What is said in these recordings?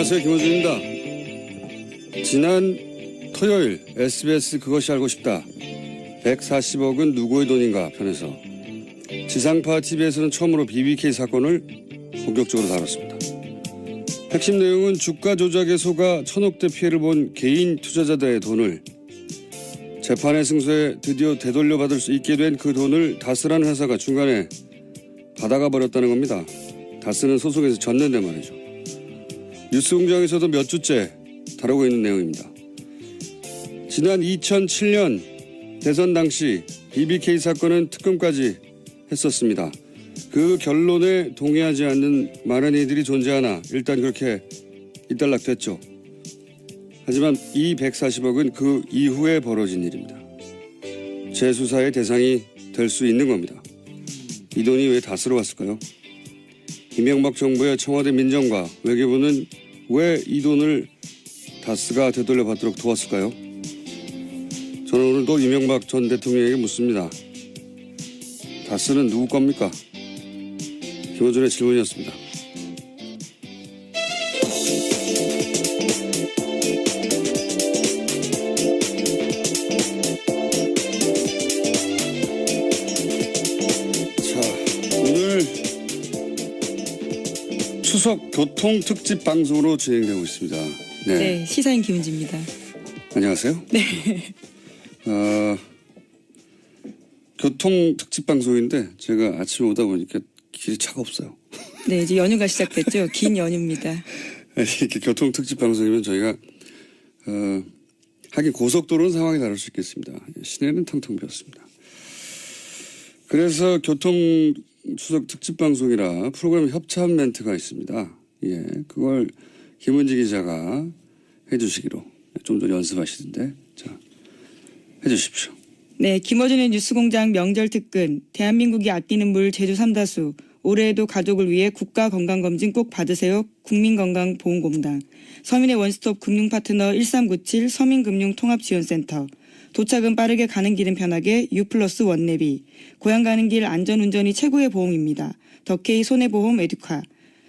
안녕하세요. 김호준입니다. 지난 토요일 SBS 그것이 알고 싶다 140억은 누구의 돈인가 편에서 지상파 TV에서는 처음으로 BBK 사건을 본격적으로 다뤘습니다. 핵심 내용은 주가 조작에 속아 1,000억대 피해를 본 개인 투자자들의 돈을 재판의 승소에 드디어 되돌려받을 수 있게 된 그 돈을 다스라는 회사가 중간에 받아가 버렸다는 겁니다. 다스는 소송에서 졌는데 말이죠. 뉴스공장에서도 몇 주째 다루고 있는 내용입니다. 지난 2007년 대선 당시 BBK 사건은 특검까지 했었습니다. 그 결론에 동의하지 않는 많은 이들이 존재하나 일단 그렇게 일단락됐죠. 하지만 이 140억은 그 이후에 벌어진 일입니다. 재수사의 대상이 될 수 있는 겁니다. 이 돈이 왜 다스러 왔을까요? 이명박 정부의 청와대 민정과 외교부는 왜 이 돈을 다스가 되돌려받도록 도왔을까요? 저는 오늘도 이명박 전 대통령에게 묻습니다. 다스는 누구 겁니까? 김호준의 질문이었습니다. 자, 오늘 추석 교통 특집 방송으로 진행되고 있습니다. 네, 시사인 김은지입니다. 안녕하세요. 네. 교통 특집 방송인데 제가 아침에 오다 보니까 길이 차가 없어요. 네, 이제 연휴가 시작됐죠. 긴 연휴입니다. 이렇게 교통 특집 방송이면 저희가 하긴 고속도로는 상황이 다를 수 있겠습니다. 시내는 텅텅 비었습니다. 그래서 교통 추석 특집 방송이라 프로그램 협찬 멘트가 있습니다. 예, 그걸 김은지 기자가 해주시기로 좀 전에 연습하시던데, 자, 해주십시오. 네, 김어준의 뉴스공장 명절 특근, 대한민국이 아끼는 물 제주 삼다수, 올해에도 가족을 위해 국가건강검진 꼭 받으세요. 국민건강보험공단, 서민의 원스톱 금융파트너 1397 서민금융통합지원센터, 도착은 빠르게 가는 길은 편하게 U+1 원내비, 고향 가는 길 안전운전이 최고의 보험입니다. 더케이 손해보험 에듀카,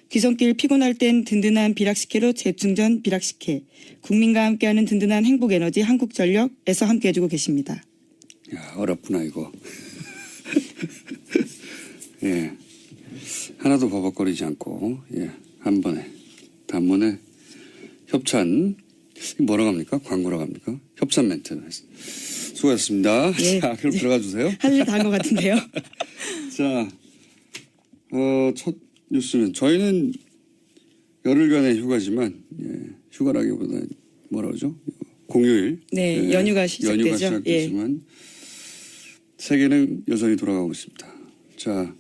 귀성길 피곤할 땐 든든한 비락식혜로 재충전 비락식혜, 국민과 함께하는 든든한 행복에너지 한국전력에서 함께 해주고 계십니다. 야, 어렵구나 이거. 예, 하나도 버벅거리지 않고 한 번에 단번에 협찬, 뭐라고 합니까? 광고라고 합니까? 협찬 멘트 수고하셨습니다. 예. 자, 그럼 들어가 주세요. 할 일 다 한 것 같은데요. 자, 첫 뉴스는 저희는 열흘간의 휴가지만 휴가라기보다 뭐라 그러죠? 공휴일. 네, 연휴가 시작되죠. 시작됐지만 세계는 여전히 돌아가고 있습니다. 자,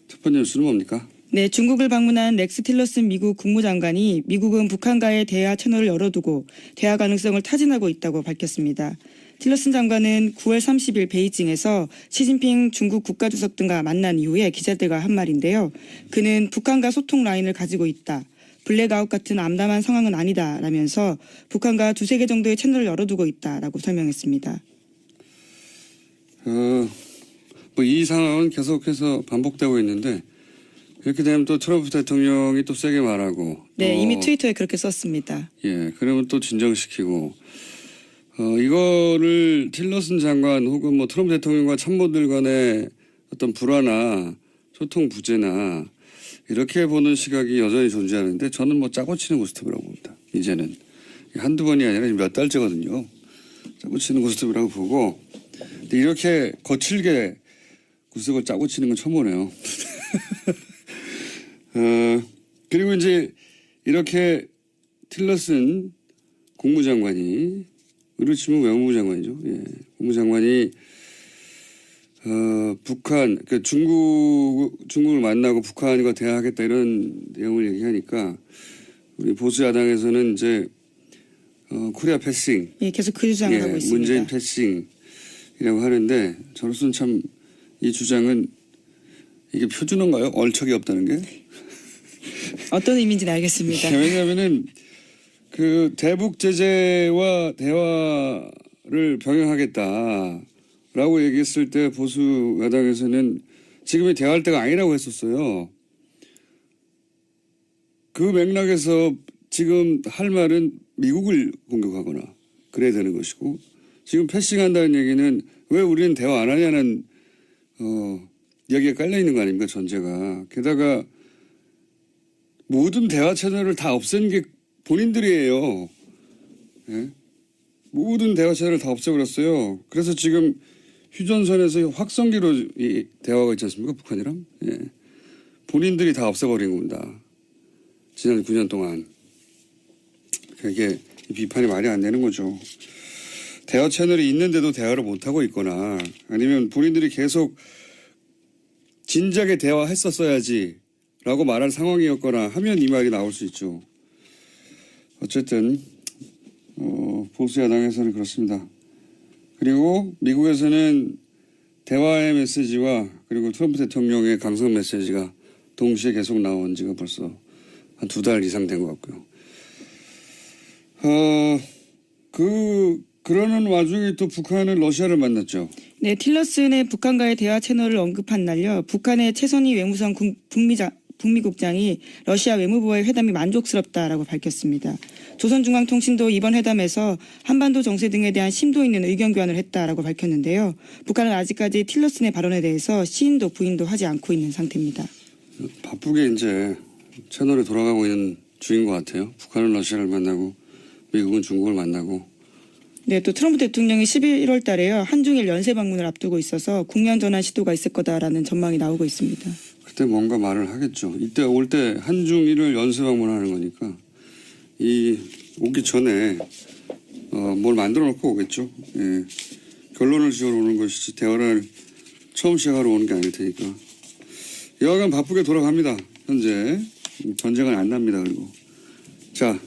첫 번째 뉴스는 뭡니까? 네, 중국을 방문한 렉스 틸러슨 미국 국무장관이 미국은 북한과의 대화 채널을 열어두고 대화 가능성을 타진하고 있다고 밝혔습니다. 틸러슨 장관은 9월 30일 베이징에서 시진핑 중국 국가주석 등과 만난 이후에 기자들과 한 말인데요. 그는 북한과 소통 라인을 가지고 있다. 블랙아웃 같은 암담한 상황은 아니다라면서 북한과 두세 개 정도의 채널을 열어두고 있다라고 설명했습니다. 뭐 이 상황은 계속해서 반복되고 있는데 이렇게 되면 또 트럼프 대통령이 또 세게 말하고 네, 이미 트위터에 그렇게 썼습니다. 예, 그러면 또 진정시키고 이거를 틸러슨 장관 혹은 뭐 트럼프 대통령과 참모들 간의 어떤 불화나 소통 부재나 이렇게 보는 시각이 여전히 존재하는데 저는 뭐 짜고 치는 고스톱이라고 봅니다. 이제는 한두 번이 아니라 몇 달째거든요. 짜고 치는 고스톱이라고 보고 근데 이렇게 거칠게 고스톱을 짜고 치는 건 처음 보네요. 그리고 이제 이렇게 틸러슨 국무장관이 우리로 치면 외무부 장관이죠. 예, 국무장관이 북한, 그러니까 중국을 만나고 북한과 대화하겠다 이런 내용을 얘기하니까 우리 보수 야당에서는 이제 코리아 패싱, 예, 계속 그 주장을 하고 있습니다. 문재인 패싱이라고 하는데 저로서는 참 이 주장은 이게 표준어인가요? 얼척이 없다는 게? 어떤 의미인지는 알겠습니다. 왜냐하면은 그 대북 제재와 대화를 병행하겠다라고 얘기했을 때 보수 야당에서는 지금이 대화할 때가 아니라고 했었어요. 그 맥락에서 지금 할 말은 미국을 공격하거나 그래야 되는 것이고 지금 패싱한다는 얘기는 왜 우리는 대화 안 하냐는 여기에 깔려 있는 거 아닙니까 전제가. 게다가 모든 대화 채널을 다 없앤 게 본인들이에요. 예? 모든 대화 채널을 다 없애버렸어요. 그래서 지금 휴전선에서 확성기로 이 대화가 있지 않습니까 북한이랑. 예. 본인들이 다 없애버린 겁니다. 지난 9년 동안. 이게 비판이 말이 안 되는 거죠. 대화 채널이 있는데도 대화를 못하고 있거나 아니면 본인들이 계속 진작에 대화했었어야지 라고 말할 상황이었거나 하면 이 말이 나올 수 있죠. 어쨌든 보수 야당에서는 그렇습니다. 그리고 미국에서는 대화의 메시지와 그리고 트럼프 대통령의 강성 메시지가 동시에 계속 나온 지가 벌써 한 2달 이상 된 것 같고요. 그러는 와중에 또 북한은 러시아를 만났죠. 네, 틸러슨의 북한과의 대화 채널을 언급한 날요. 북한의 최선희 외무성 북미국장이 러시아 외무부와의 회담이 만족스럽다라고 밝혔습니다. 조선중앙통신도 이번 회담에서 한반도 정세 등에 대한 심도 있는 의견 교환을 했다라고 밝혔는데요. 북한은 아직까지 틸러슨의 발언에 대해서 시인도 부인도 하지 않고 있는 상태입니다. 바쁘게 이제 채널에 돌아가고 있는 중인 것 같아요. 북한은 러시아를 만나고 미국은 중국을 만나고. 네, 또 트럼프 대통령이 11월 달에요. 한중일 연쇄 방문을 앞두고 있어서 국면 전환 시도가 있을 거다라는 전망이 나오고 있습니다. 그때 뭔가 말을 하겠죠. 이때 올 때 한중일을 연쇄 방문하는 거니까 오기 전에 뭘 만들어 놓고 오겠죠. 예. 결론을 지으러 오는 것이지 대화를 처음 시작하러 오는 게 아닐 테니까. 여하간 바쁘게 돌아갑니다. 현재 전쟁은 안 납니다. 그리고 자,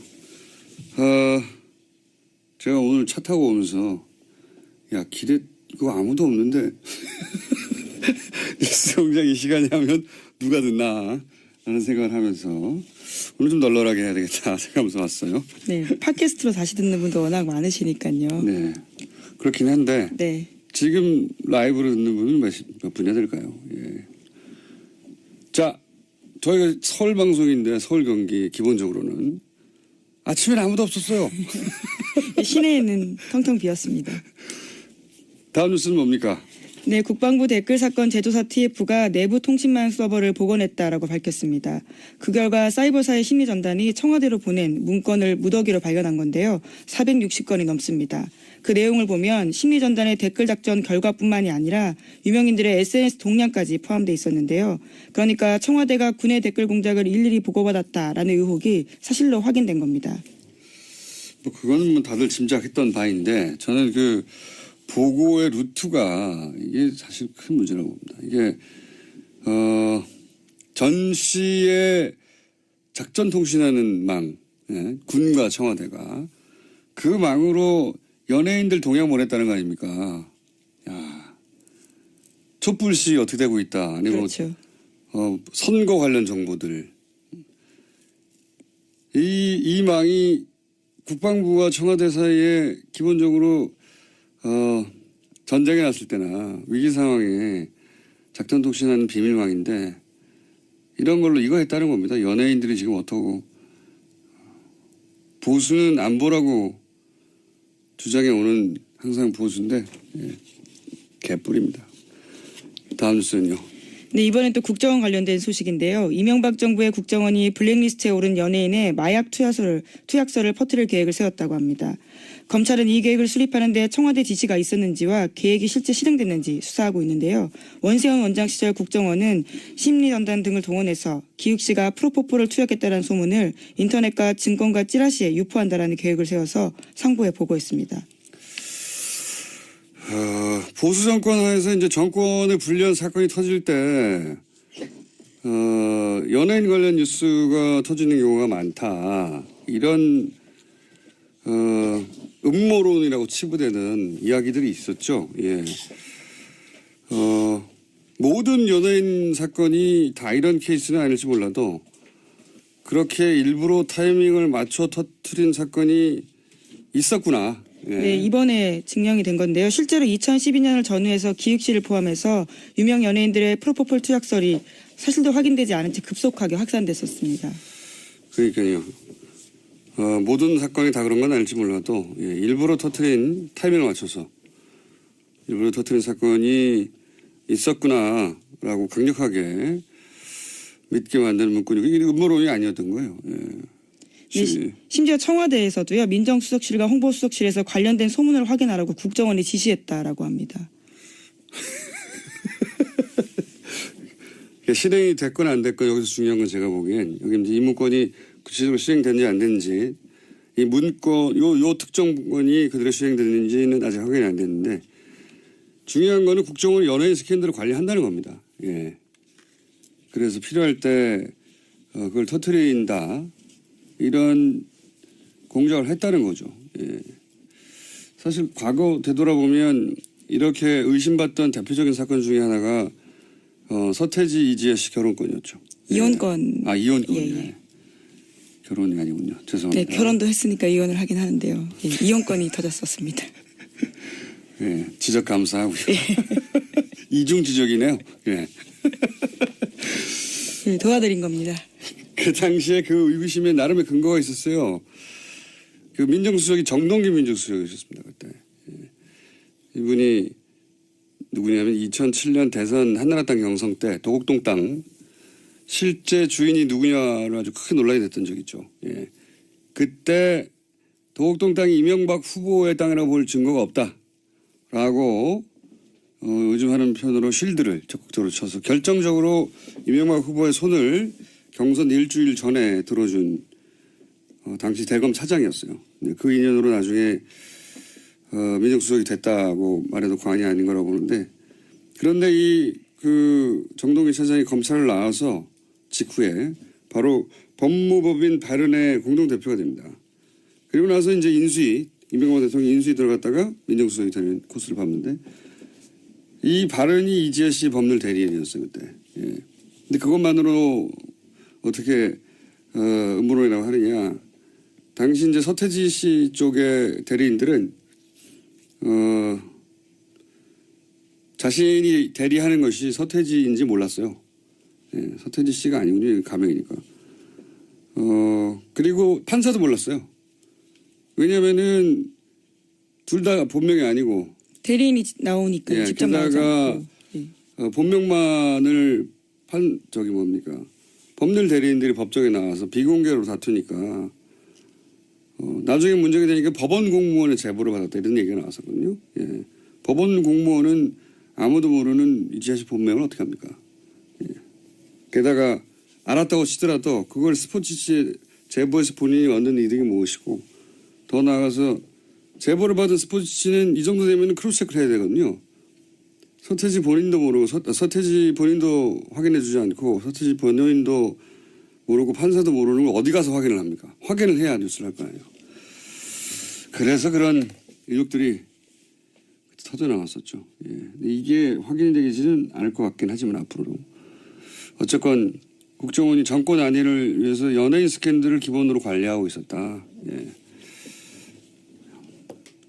제가 오늘 차 타고 오면서 야 길에 이거 아무도 없는데 뉴스공장 이 시간에 하면 누가 듣나 라는 생각을 하면서 오늘 좀 널널하게 해야 되겠다 생각하면서 왔어요. 네, 팟캐스트로 다시 듣는 분도 워낙 많으시니까요. 네, 그렇긴 한데 네. 지금 라이브로 듣는 분은 몇 분이나 될까요? 예. 자, 저희가 서울 방송인데 서울 경기 기본적으로는 아침엔 아무도 없었어요. 시내에는 텅텅 비었습니다. 다음 뉴스는 뭡니까? 네, 국방부 댓글 사건 제조사 TF가 내부 통신망 서버를 복원했다라고 밝혔습니다. 그 결과 사이버사의 심리전단이 청와대로 보낸 문건을 무더기로 발견한 건데요. 460건이 넘습니다. 그 내용을 보면 심리전단의 댓글 작전 결과뿐만이 아니라 유명인들의 SNS 동향까지 포함되어 있었는데요. 그러니까 청와대가 군의 댓글 공작을 일일이 보고받았다라는 의혹이 사실로 확인된 겁니다. 뭐 그거는 뭐 다들 짐작했던 바인데 저는 그 보고의 루트가 이게 사실 큰 문제라고 봅니다. 이게 전시의 작전 통신하는 망, 예, 군과 청와대가 그 망으로 연예인들 동향 보냈다는 거 아닙니까? 야, 촛불시 어떻게 되고 있다. 아니면 그렇죠. 선거 관련 정보들. 이 망이 국방부와 청와대 사이에 기본적으로 전쟁이 났을 때나 위기 상황에 작전 통신하는 비밀망인데 이런 걸로 이거 했다는 겁니다. 연예인들이 지금 어떠고 보수는 안보라고 주장해 오는 항상 보수인데 개뿔입니다. 다음 뉴스는요. 네, 이번엔 또 국정원 관련된 소식인데요. 이명박 정부의 국정원이 블랙리스트에 오른 연예인의 마약 투약서를 퍼뜨릴 계획을 세웠다고 합니다. 검찰은 이 계획을 수립하는 데 청와대 지시가 있었는지와 계획이 실제 실행됐는지 수사하고 있는데요. 원세훈 원장 시절 국정원은 심리전단 등을 동원해서 기욱 씨가 프로포폴을 투약했다는 소문을 인터넷과 증권가 찌라시에 유포한다라는 계획을 세워서 상부에 보고했습니다. 보수 정권 하에서 이제 정권에 불리한 사건이 터질 때 연예인 관련 뉴스가 터지는 경우가 많다. 이런 음모론이라고 치부되는 이야기들이 있었죠. 예. 모든 연예인 사건이 다 이런 케이스는 아닐지 몰라도 그렇게 일부러 타이밍을 맞춰 터뜨린 사건이 있었구나. 예. 네, 이번에 증명이 된 건데요. 실제로 2012년을 전후해서 기욱 씨를 포함해서 유명 연예인들의 프로포폴 투약설이 사실도 확인되지 않은 채 급속하게 확산됐었습니다. 그러니까요. 모든 사건이 다 그런 건 아닐지 몰라도 일부러 터트린 타이밍을 맞춰서 일부러 터트린 사건이 있었구나라고 강력하게 믿게 만드는 문구니까 이게 음모론이 아니었던 거예요. 심지어 청와대에서도요. 민정수석실과 홍보수석실에서 관련된 소문을 확인하라고 국정원에 지시했다라고 합니다. 실행이 됐건 안 됐건 여기서 중요한 건 제가 보기엔 여기 이제 이 문건이 구체적으로 시행됐는지 안 됐는지 이 문건 요 특정 문건이 그대로 시행됐는지는 아직 확인이 안 됐는데 중요한 거는 국정원이 연예인 스캔들을 관리한다는 겁니다. 예. 그래서 필요할 때 그걸 터트린다 이런 공작을 했다는 거죠. 예. 사실 과거 되돌아보면 이렇게 의심받던 대표적인 사건 중에 하나가 서태지 이지혜 씨 결혼권이었죠. 이혼권. 아 이혼권. 예, 예. 예. 결혼이 아니군요. 죄송합니다. 네, 결혼도 했으니까 이혼을 하긴 하는데요. 예, 이혼권이 터졌었습니다. 예, 지적 감사하고요. 이중 지적이네요. 예. 예, 도와드린 겁니다. 그 당시에 그 의구심에 나름의 근거가 있었어요. 그 민정수석이 정동기 민정수석이셨습니다. 그때. 예. 이분이 누구냐면 2007년 대선 한나라당 경선 때 도곡동 땅 실제 주인이 누구냐로 아주 크게 논란이 됐던 적이 있죠. 예. 그때 도곡동 땅이 이명박 후보의 땅이라고 볼 증거가 없다라고 요즘 하는 표현으로 쉴드를 적극적으로 쳐서 결정적으로 이명박 후보의 손을 경선 일주일 전에 들어준 당시 대검 차장이었어요. 그 인연으로 나중에 민정수석이 됐다고 말해도 과언이 아닌 거라고 보는데 그런데 그 정동기 차장이 검찰을 나와서 직후에 바로 법무법인 발언의 공동대표가 됩니다. 그리고 나서 이제 이명박 대통령이 인수위 들어갔다가 민정수석이 되는 코스를 밟는데 이 발언이 이지혜 씨 법률 대리인이었어요 그때. 예. 근데 그것만으로 어떻게 음모론이라고 하느냐? 당시 이제 서태지 씨 쪽의 대리인들은 자신이 대리하는 것이 서태지인지 몰랐어요. 예, 서태지 씨가 아니군요. 가명이니까. 그리고 판사도 몰랐어요. 왜냐면은 둘 다 본명이 아니고 대리인이 나오니까 예, 직접 나오지 게다가 않고. 예. 본명만을 법률 대리인들이 법정에 나와서 비공개로 다투니까 나중에 문제가 되니까 법원 공무원의 제보를 받았다 이런 얘기가 나왔었거든요. 예. 법원 공무원은 아무도 모르는 이지혜 씨 본명을 어떻게 합니까? 예. 게다가 알았다고 치더라도 그걸 스포츠지에 제보해서 본인이 얻는 이득이 무엇이고 더 나아가서 제보를 받은 스포츠지는 이 정도 되면 크로스체크를 해야 되거든요. 서태지 본인도 모르고 서태지 본인도 확인해 주지 않고 서태지 본인도 모르고 판사도 모르는 걸 어디 가서 확인을 합니까? 확인을 해야 뉴스를 할 거 아니에요. 그래서 그런 의혹들이 터져 나왔었죠. 예. 이게 확인이 되지는 않을 것 같긴 하지만 앞으로도. 어쨌건 국정원이 정권 안위를 위해서 연예인 스캔들을 기본으로 관리하고 있었다. 예.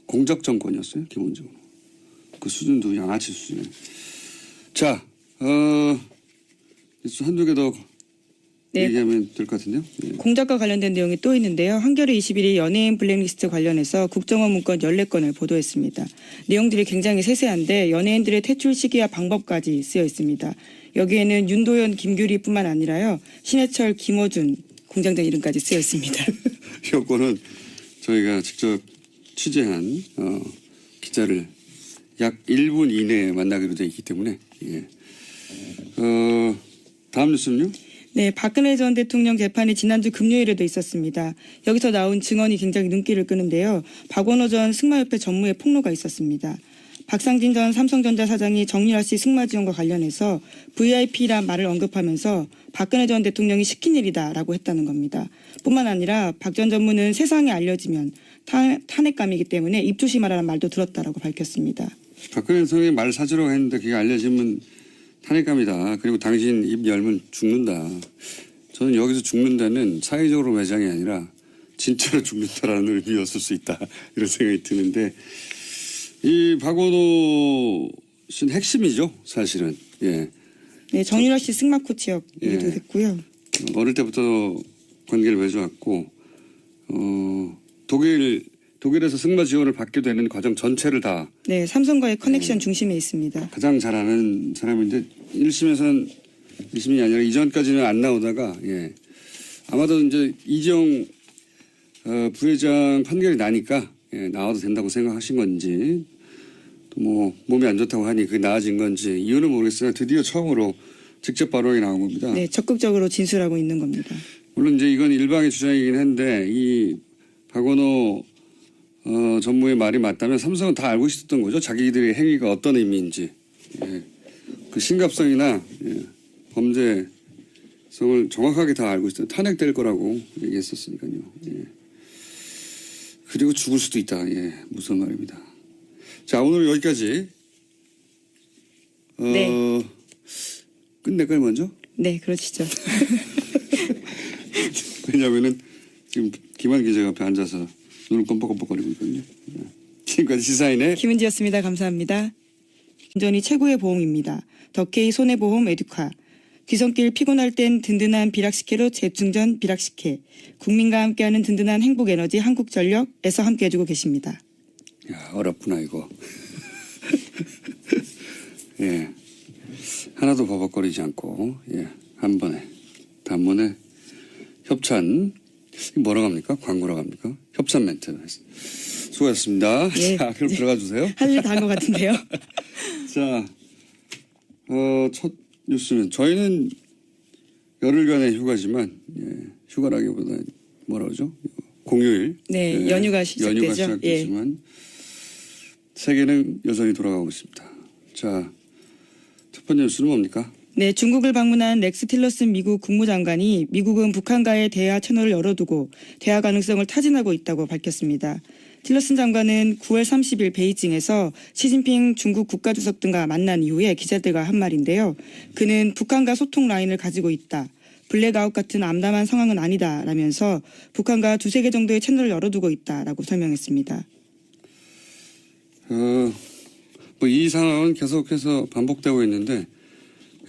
공적 정권이었어요. 기본적으로. 그 수준도 양아치 수준이에요. 자, 한두 개 더 네. 얘기하면 될 것 같은데요. 예. 공작과 관련된 내용이 또 있는데요. 한겨레 21이 연예인 블랙리스트 관련해서 국정원 문건 14건을 보도했습니다. 내용들이 굉장히 세세한데 연예인들의 퇴출 시기와 방법까지 쓰여 있습니다. 여기에는 윤도현, 김규리뿐만 아니라요. 신해철, 김어준 공장장 이름까지 쓰여 있습니다. 이 건은 저희가 직접 취재한 기자를 약 1분 이내에 만나기로 되어 있기 때문에 예. 다음 뉴스는요? 네, 박근혜 전 대통령 재판이 지난주 금요일에도 있었습니다. 여기서 나온 증언이 굉장히 눈길을 끄는데요. 박원호 전 승마협회 전무의 폭로가 있었습니다. 박상진 전 삼성전자 사장이 정유라 씨 승마 지원과 관련해서 VIP란 말을 언급하면서 박근혜 전 대통령이 시킨 일이다라고 했다는 겁니다. 뿐만 아니라 박 전 전무는 세상에 알려지면 탄핵감이기 때문에 입 조심하라는 말도 들었다라고 밝혔습니다. 박근혜 대통령이 말 사주라고 했는데 그게 알려지면 탄핵감이다. 그리고 당신 입 열면 죽는다. 저는 여기서 죽는다는 사회적으로 매장이 아니라 진짜로 죽는다라는 의미였을 수 있다. 이런 생각이 드는데 이 박원호 씨는 핵심이죠. 사실은. 예. 네, 정유라 씨 승마 코치였기도 예. 했고요. 어릴 때부터 관계를 맺어왔고 독일에서 승마 지원을 받게 되는 과정 전체를 다 네, 삼성과의 커넥션 중심에 있습니다. 가장 잘 아는 사람인데 1심에서는 1심이 아니라 이전까지는 안 나오다가 예. 아마도 이제 이재용 부회장 판결이 나니까 예, 나와도 된다고 생각하신 건지 또 뭐 몸이 안 좋다고 하니 그게 나아진 건지 이유는 모르겠으나 드디어 처음으로 직접 발언이 나온 겁니다. 네, 적극적으로 진술하고 있는 겁니다. 물론 이제 이건 일방의 주장이긴 한데 이 박원호 전무의 말이 맞다면 삼성은 다 알고 있었던 거죠. 자기들의 행위가 어떤 의미인지. 예. 그 심각성이나 예. 범죄성을 정확하게 다 알고 있어요. 탄핵될 거라고 얘기했었으니까요. 예. 그리고 죽을 수도 있다. 예. 무슨 말입니다. 자, 오늘 여기까지. 네. 끝낼까요, 먼저? 네, 그러시죠. 왜냐하면은 지금 김한 기자가 앞에 앉아서 눈을 껌뻑껌뻑거리고 있거든요. 네. 지금까지 시사인의 김은지였습니다. 감사합니다. 운전이 최고의 보험입니다. 더케이 손해보험 에듀카. 귀성길 피곤할 땐 든든한 비락식혜로 재충전 비락식혜. 국민과 함께하는 든든한 행복에너지 한국전력에서 함께 해주고 계십니다. 야, 어렵구나 이거. 예, 하나도 버벅거리지 않고 예, 한 번에 단번에 협찬 뭐라고 합니까? 광고라고 합니까? 협찬 멘트 수고하셨습니다. 예. 자, 그럼 들어가 주세요. 할 일 다 한 것 같은데요. 자, 첫 뉴스는 저희는 열흘간의 휴가지만 예, 휴가라기보다 뭐라 그러죠? 공휴일. 네, 연휴가 시작되죠. 시작됐지만 세계는 여전히 돌아가고 있습니다. 자, 첫 번째 뉴스는 뭡니까? 네, 중국을 방문한 렉스 틸러슨 미국 국무장관이 미국은 북한과의 대화 채널을 열어두고 대화 가능성을 타진하고 있다고 밝혔습니다. 틸러슨 장관은 9월 30일 베이징에서 시진핑 중국 국가주석 등과 만난 이후에 기자들과 한 말인데요. 그는 북한과 소통 라인을 가지고 있다. 블랙아웃 같은 암담한 상황은 아니다라면서 북한과 두세 개 정도의 채널을 열어두고 있다라고 설명했습니다. 뭐 이 상황은 계속해서 반복되고 있는데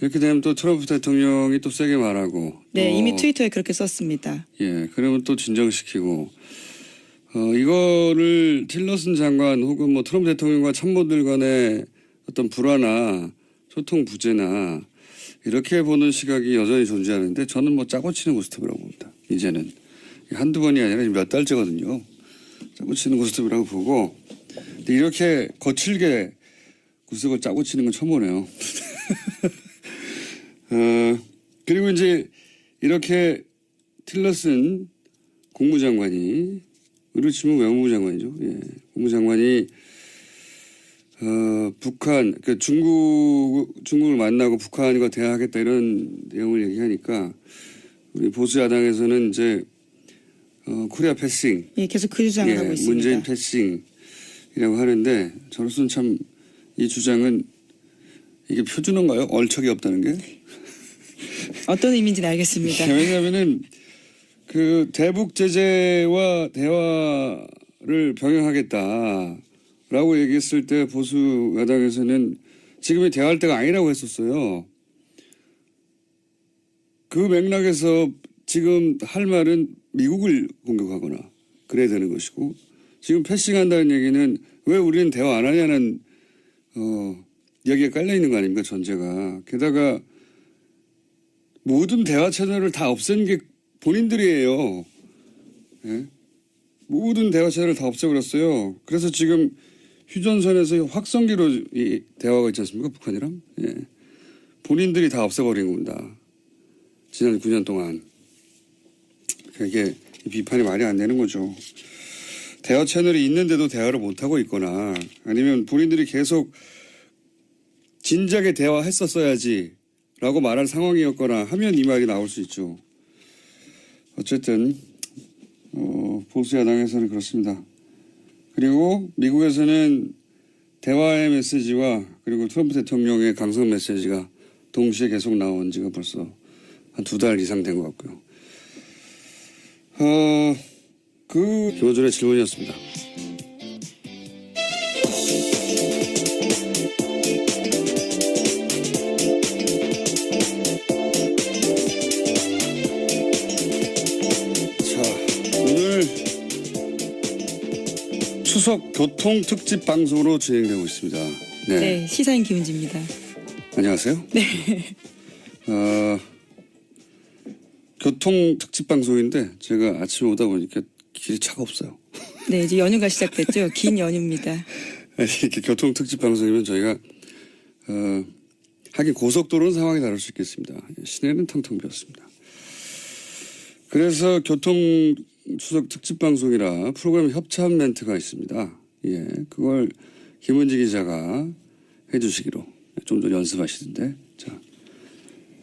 이렇게 되면 또 트럼프 대통령이 또 세게 말하고 네, 이미 트위터에 그렇게 썼습니다. 예, 그러면 또 진정시키고 이거를 틸러슨 장관 혹은 뭐 트럼프 대통령과 참모들 간의 어떤 불화나 소통 부재나 이렇게 보는 시각이 여전히 존재하는데 저는 뭐 짜고 치는 고스톱이라고 봅니다. 이제는 한두 번이 아니라 몇 달째거든요. 짜고 치는 고스톱이라고 보고 근데 이렇게 거칠게 구석을 짜고 치는 건 처음 보네요. 그리고 이제 이렇게 틸러슨 국무장관이 우리로 치면 외무부 장관이죠. 예. 국무장관이 북한 그러니까 중국을 만나고 북한과 대화하겠다 이런 내용을 얘기하니까 우리 보수 야당에서는 이제 코리아 패싱 예, 계속 그 주장을 하고 있습니다. 문재인 패싱이라고 하는데 저로서는 참 이 주장은 이게 표준어인가요? 얼척이 없다는 게? 어떤 의미인지는 알겠습니다. 왜냐하면은 그 대북 제재와 대화를 병행하겠다라고 얘기했을 때 보수 야당에서는 지금이 대화할 때가 아니라고 했었어요. 그 맥락에서 지금 할 말은 미국을 공격하거나 그래야 되는 것이고 지금 패싱한다는 얘기는 왜 우리는 대화 안 하냐는 여기에 깔려 있는 거 아닙니까 전제가. 게다가 모든 대화 채널을 다 없앤 게 본인들이에요. 예? 모든 대화 채널을 다 없애버렸어요. 그래서 지금 휴전선에서 확성기로 이 대화가 있지 않습니까 북한이랑. 예. 본인들이 다 없애버린 겁니다. 지난 9년 동안. 이게 비판이 말이 안 되는 거죠. 대화 채널이 있는데도 대화를 못하고 있거나 아니면 본인들이 계속 진작에 대화했었어야지 라고 말할 상황이었거나 하면 이 말이 나올 수 있죠. 어쨌든 보수 야당에서는 그렇습니다. 그리고 미국에서는 대화의 메시지와 그리고 트럼프 대통령의 강성 메시지가 동시에 계속 나온 지가 벌써 한 2달 이상 된 것 같고요. 김호준의 질문이었습니다. 자, 오늘 추석 교통 특집 방송으로 진행되고 있습니다. 네. 네, 시사인 김은지입니다. 안녕하세요. 네. 교통 특집 방송인데 제가 아침에 오다 보니까 길이 차가 없어요. 네, 이제 연휴가 시작됐죠. 긴 연휴입니다. 이렇게 교통 특집 방송이면 저희가 하긴 고속도로는 상황이 다를 수 있겠습니다. 시내는 텅텅 비었습니다. 그래서 교통 추석 특집 방송이라 프로그램 협찬 멘트가 있습니다. 예, 그걸 김은지 기자가 해주시기로 좀 더 연습하시던데, 자,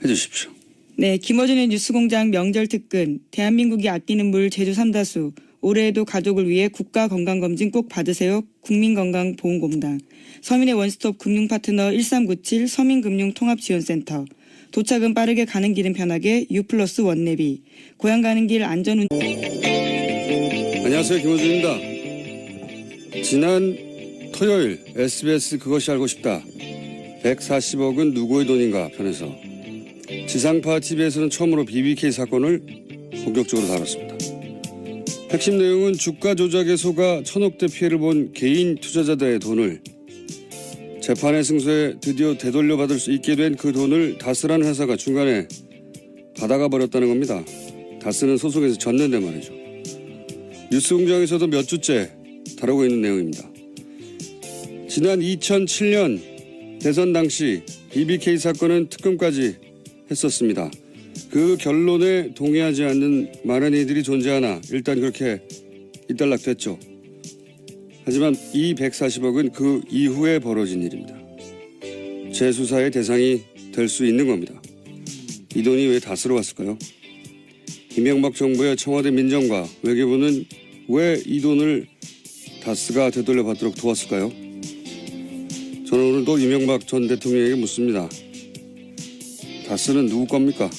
해주십시오. 네, 김어준의 뉴스공장 명절 특근, 대한민국이 아끼는 물 제주 삼다수, 올해에도 가족을 위해 국가건강검진 꼭 받으세요. 국민건강보험공단, 서민의 원스톱 금융파트너 1397 서민금융통합지원센터, 도착은 빠르게 가는 길은 편하게 U+1 원내비, 고향 가는 길 안전운. 안녕하세요, 김어준입니다. 지난 토요일 SBS 그것이 알고 싶다 140억은 누구의 돈인가 편에서 지상파 TV에서는 처음으로 BBK 사건을 본격적으로 다뤘습니다. 핵심 내용은 주가 조작에 속아 천억대 피해를 본 개인 투자자들의 돈을 재판의 승소에 드디어 되돌려받을 수 있게 된 그 돈을 다스라는 회사가 중간에 받아가 버렸다는 겁니다. 다스는 소송에서 졌는데 말이죠. 뉴스공장에서도 몇 주째 다루고 있는 내용입니다. 지난 2007년 대선 당시 BBK 사건은 특검까지 했었습니다. 그 결론에 동의하지 않는 많은 이들이 존재하나 일단 그렇게 일단락됐죠. 하지만 이 140억은 그 이후에 벌어진 일입니다. 재수사의 대상이 될 수 있는 겁니다. 이 돈이 왜 다스러 왔을까요? 이명박 정부의 청와대 민정과 외교부는 왜 이 돈을 다스가 되돌려받도록 도왔을까요? 저는 오늘도 이명박 전 대통령에게 묻습니다. 다스는 누구 겁니까?